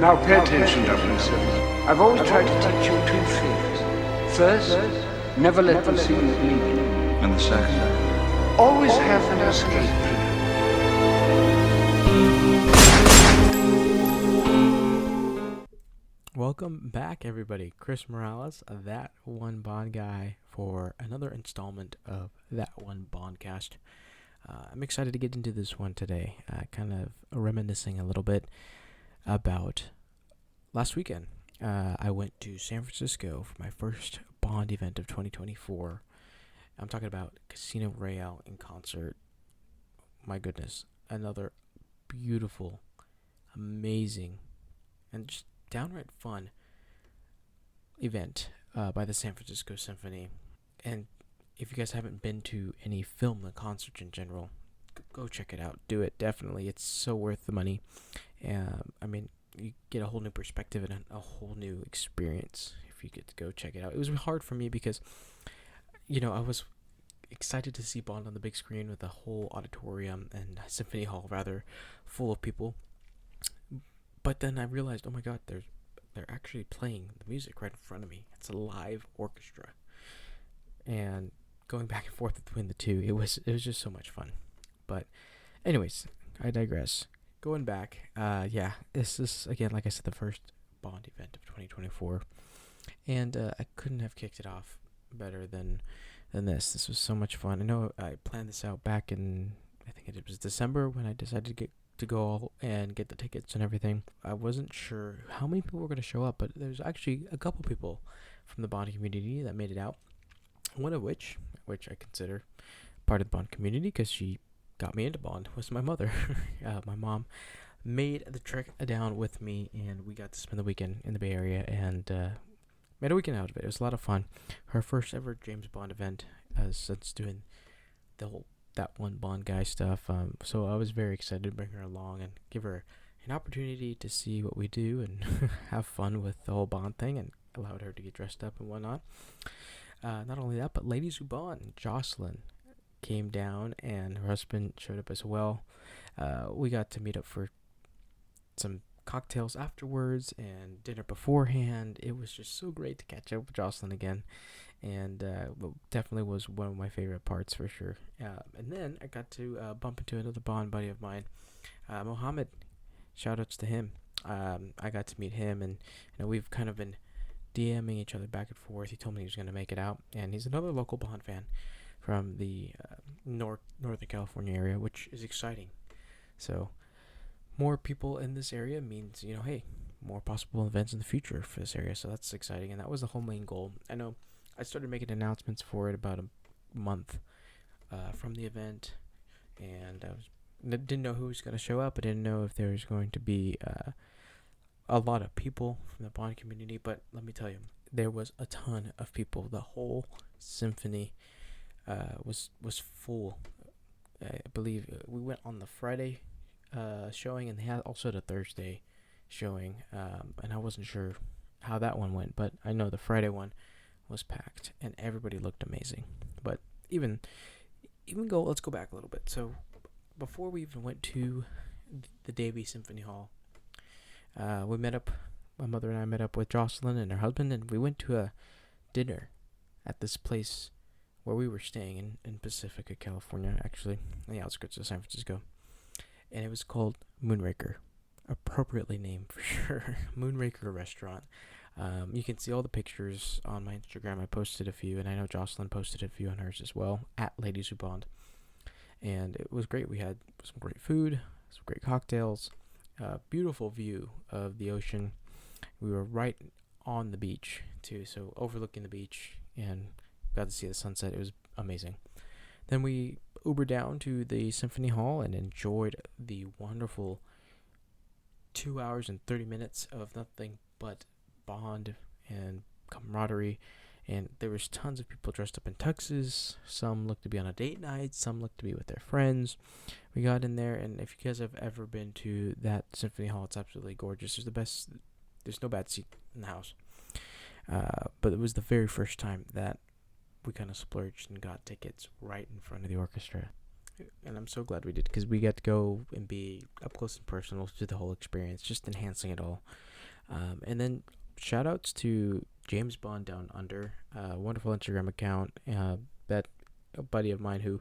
Now pay attention, 007. I've always tried to teach you two things. First, never let them see you bleeding. And the second? Always have an escape. Welcome back, everybody. Chris Morales, That One Bond Guy, for another installment of That One Bondcast. I'm excited to get into this one today, kind of reminiscing a little bit about last weekend. I went to San Francisco for my first Bond event of 2024. I'm talking about Casino Royale in concert. My goodness, another beautiful, amazing, and just downright fun event by the San Francisco Symphony. And if you guys haven't been to any film and concerts in general, go check it out. Do it, definitely. It's so worth the money. I mean, you get a whole new perspective and a whole new experience if you get to go check it out. It was hard for me because, I was excited to see Bond on the big screen with the whole auditorium and symphony hall rather full of people. But then I realized, oh my God, they're actually playing the music right in front of me. It's a live orchestra. And going back and forth between the two, it was just so much fun. But anyways, I digress. Going back, this is, again, like I said, the first Bond event of 2024. And I couldn't have kicked it off better than this. This was so much fun. I know I planned this out back in, I think it was December when I decided to go and get the tickets and everything. I wasn't sure how many people were going to show up, but there's actually a couple people from the Bond community that made it out. One of which I consider part of the Bond community because she got me into Bond, was my mother. My mom made the trek down with me, and we got to spend the weekend in the Bay Area and made a weekend out of it. It was a lot of fun. Her first ever James Bond event since doing the whole That One Bond Guy stuff. So I was very excited to bring her along and give her an opportunity to see what we do and have fun with the whole Bond thing, and allowed her to get dressed up and whatnot. Not only that, but Ladies Who Bond, Jocelyn, came down, and her husband showed up as well. We got to meet up for some cocktails afterwards and dinner beforehand. It was just so great to catch up with Jocelyn again, and definitely was one of my favorite parts for sure. And then I got to bump into another Bond buddy of mine, Mohammed. Shoutouts to him. I got to meet him, and we've kind of been DMing each other back and forth. He told me he was going to make it out, and he's another local Bond fan from the Northern California area, which is exciting. So more people in this area means, hey, more possible events in the future for this area. So that's exciting, and that was the whole main goal. I know I started making announcements for it about a month from the event, and I didn't know who was going to show up. I didn't know if there was going to be a lot of people from the Bond community, but let me tell you, there was a ton of people. The whole symphony was full. I believe we went on the Friday showing, and they had also the Thursday showing, and I wasn't sure how that one went, but I know the Friday one was packed, and everybody looked amazing. But let's go back a little bit. So before we even went to the Davie Symphony Hall, we met up. My mother and I met up with Jocelyn and her husband, and we went to a dinner at this place where we were staying in Pacifica, California, actually, on the outskirts of San Francisco. And it was called Moonraker. Appropriately named for sure. Moonraker Restaurant. You can see all the pictures on my Instagram. I posted a few, and I know Jocelyn posted a few on hers as well, at Ladies Who Bond. And it was great. We had some great food, some great cocktails, beautiful view of the ocean. We were right on the beach too, so overlooking the beach, and got to see the sunset. It was amazing. Then we Ubered down to the Symphony Hall and enjoyed the wonderful 2 hours and 30 minutes of nothing but Bond and camaraderie. And there was tons of people dressed up in tuxes. Some looked to be on a date night. Some looked to be with their friends. We got in there, and if you guys have ever been to that Symphony Hall, it's absolutely gorgeous. There's no bad seat in the house. But it was the very first time that we kind of splurged and got tickets right in front of the orchestra. and I'm so glad we did, because we got to go and be up close and personal to the whole experience, just enhancing it all. And then shout outs to James Bond Down Under, wonderful Instagram account. That a buddy of mine who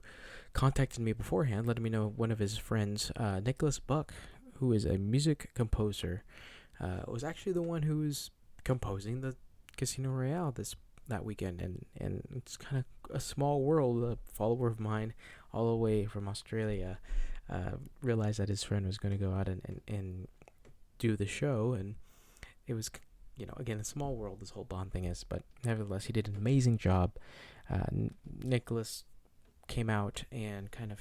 contacted me beforehand, letting me know one of his friends, Nicholas Buck, who is a music composer, was actually the one who was composing the Casino Royale that weekend, and it's kind of a small world. A follower of mine, all the way from Australia, realized that his friend was going to go out and do the show, and it was, again, a small world, this whole Bond thing is, but nevertheless, he did an amazing job. Nicholas came out and kind of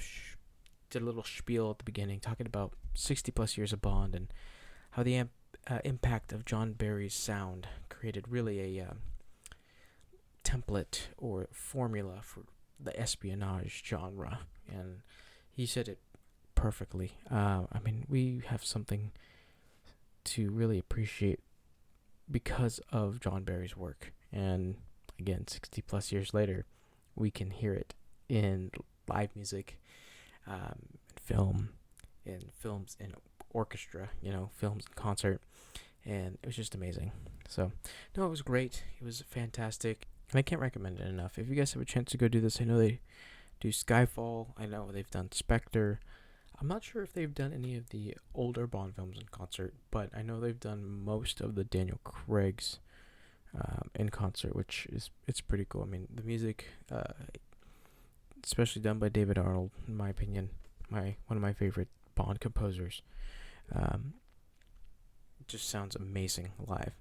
did a little spiel at the beginning, talking about 60 plus years of Bond and how the impact of John Barry's sound created really a template or formula for the espionage genre, and he said it perfectly. We have something to really appreciate because of John Barry's work, and again, 60 plus years later, we can hear it in live music, film, in films, in orchestra, films and concert, and it was just amazing. So, no, it was great. It was fantastic, and I can't recommend it enough. If you guys have a chance to go do this, I know they do Skyfall. I know they've done Spectre. I'm not sure if they've done any of the older Bond films in concert, but I know they've done most of the Daniel Craig's in concert, which it's pretty cool. I mean, the music, especially done by David Arnold, in my opinion, one of my favorite Bond composers, just sounds amazing live.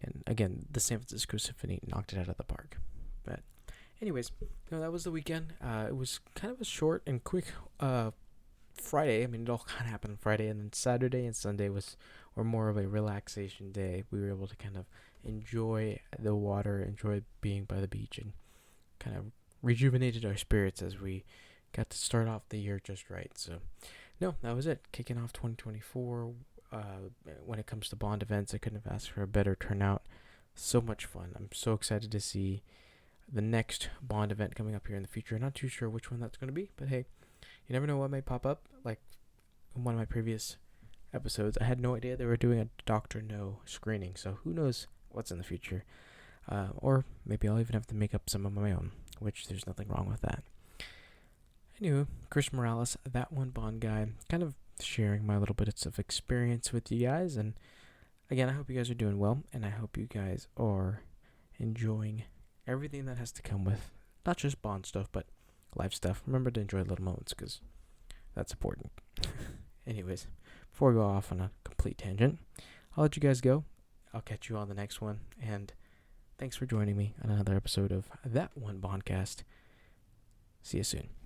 And again, the San Francisco Symphony knocked it out of the park. But anyways, that was the weekend. It was kind of a short and quick Friday. I mean, it all kind of happened on Friday, and then Saturday and Sunday were more of a relaxation day. We were able to kind of enjoy the water, enjoy being by the beach, and kind of rejuvenated our spirits as we got to start off the year just right. So, no, that was it. Kicking off 2024. When it comes to Bond events, I couldn't have asked for a better turnout. So much fun. I'm so excited to see the next Bond event coming up here in the future. Not too sure which one that's going to be, but hey, you never know what may pop up. Like in one of my previous episodes, I had no idea they were doing a Dr. No screening, so who knows what's in the future. Or maybe I'll even have to make up some of my own, which there's nothing wrong with that. Anywho, Chris Morales, that one Bond guy, kind of sharing my little bits of experience with you guys. And again, I hope you guys are doing well, and I hope you guys are enjoying everything that has to come with not just Bond stuff, but life stuff. Remember to enjoy little moments, because that's important. Anyways, before we go off on a complete tangent, I'll let you guys go. I'll catch you on the next one, and thanks for joining me on another episode of That One Bondcast. See you soon.